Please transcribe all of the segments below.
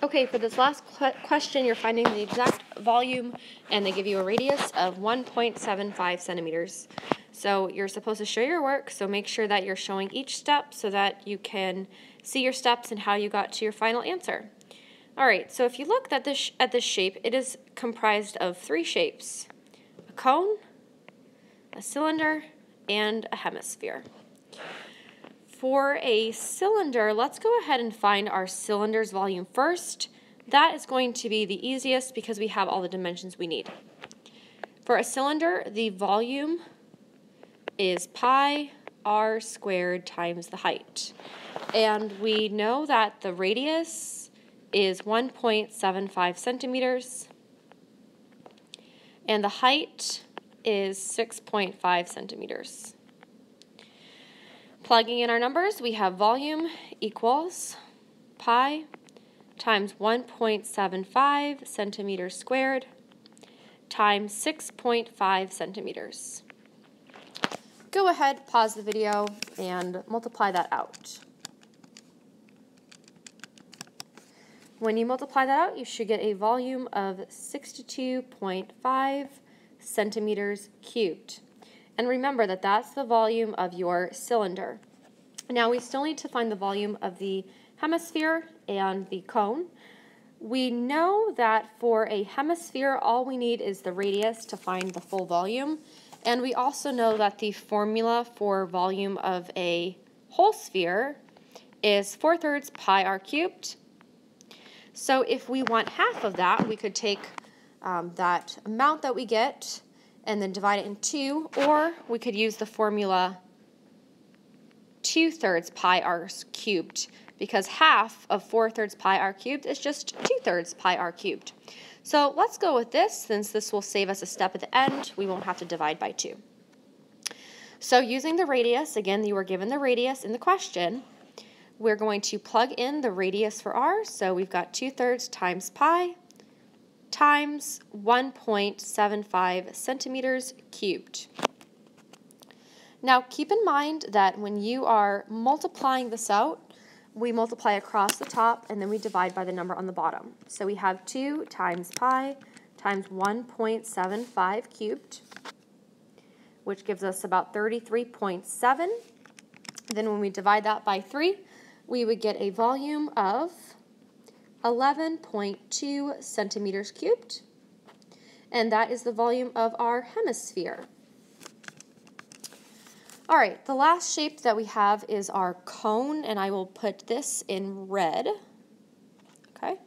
Okay, for this last question, you're finding the exact volume, and they give you a radius of 1.75 centimeters. So you're supposed to show your work, so make sure that you're showing each step so that you can see your steps and how you got to your final answer. All right, so if you look at this shape, it is comprised of three shapes: a cone, a cylinder, and a hemisphere. For a cylinder, let's go ahead and find our cylinder's volume first. That is going to be the easiest because we have all the dimensions we need. For a cylinder, the volume is pi r squared times the height. And we know that the radius is 1.75 centimeters, and the height is 6.5 centimeters. Plugging in our numbers, we have volume equals pi times 1.75 centimeters squared times 6.5 centimeters. Go ahead, pause the video, and multiply that out. When you multiply that out, you should get a volume of 62.5 centimeters cubed. And remember that that's the volume of your cylinder. Now we still need to find the volume of the hemisphere and the cone. We know that for a hemisphere, all we need is the radius to find the full volume. And we also know that the formula for volume of a whole sphere is 4/3 pi r cubed. So if we want half of that, we could take that amount that we get and then divide it in 2, or we could use the formula 2/3 pi r cubed, because half of 4/3 pi r cubed is just 2/3 pi r cubed. So let's go with this, since this will save us a step at the end. We won't have to divide by 2. So using the radius, again, you were given the radius in the question, we're going to plug in the radius for r. So we've got 2/3 times pi times 1.75 centimeters cubed. Now keep in mind that when you are multiplying this out, we multiply across the top and then we divide by the number on the bottom. So we have 2 times pi times 1.75 cubed, which gives us about 33.7. Then when we divide that by 3, we would get a volume of 11.2 centimeters cubed, and that is the volume of our hemisphere. All right, the last shape that we have is our cone, and I will put this in red. Okay,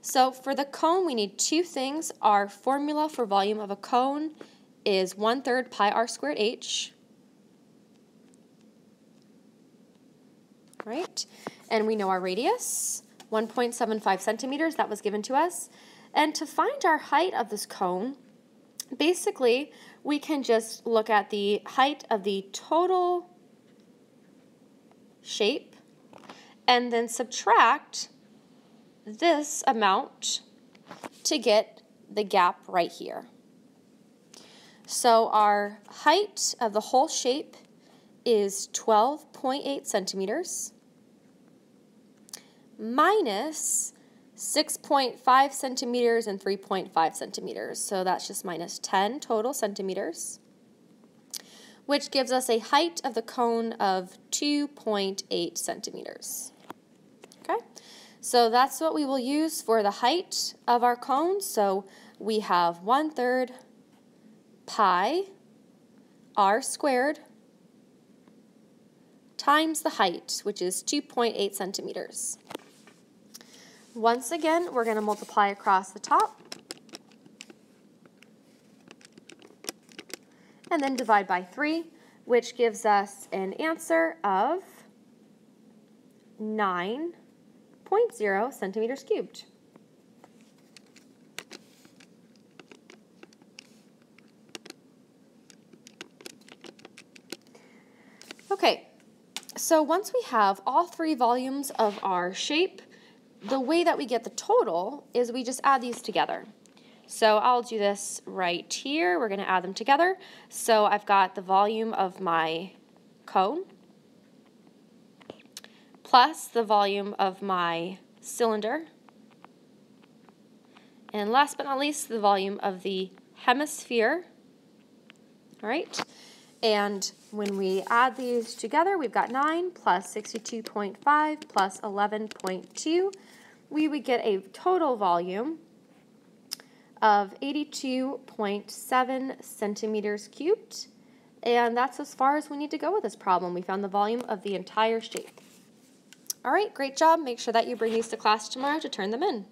so for the cone, we need two things. Our formula for volume of a cone is 1/3 pi r squared h. Right, and we know our radius, 1.75 centimeters, that was given to us. And to find our height of this cone, basically, we can just look at the height of the total shape and then subtract this amount to get the gap right here. So our height of the whole shape is 12.8 centimeters minus 6.5 centimeters and 3.5 centimeters. So that's just minus 10 total centimeters, which gives us a height of the cone of 2.8 centimeters. Okay, so that's what we will use for the height of our cone. So we have 1/3 pi r squared times the height, which is 2.8 centimeters. Once again, we're going to multiply across the top and then divide by 3, which gives us an answer of 9.0 centimeters cubed. Okay, so once we have all three volumes of our shape, the way that we get the total is we just add these together. So I'll do this right here. We're going to add them together. So I've got the volume of my cone plus the volume of my cylinder And last but not least, the volume of the hemisphere. All right. And when we add these together, we've got 9 plus 62.5 plus 11.2. We would get a total volume of 82.7 centimeters cubed. And that's as far as we need to go with this problem. We found the volume of the entire shape. All right, great job. Make sure that you bring these to class tomorrow to turn them in.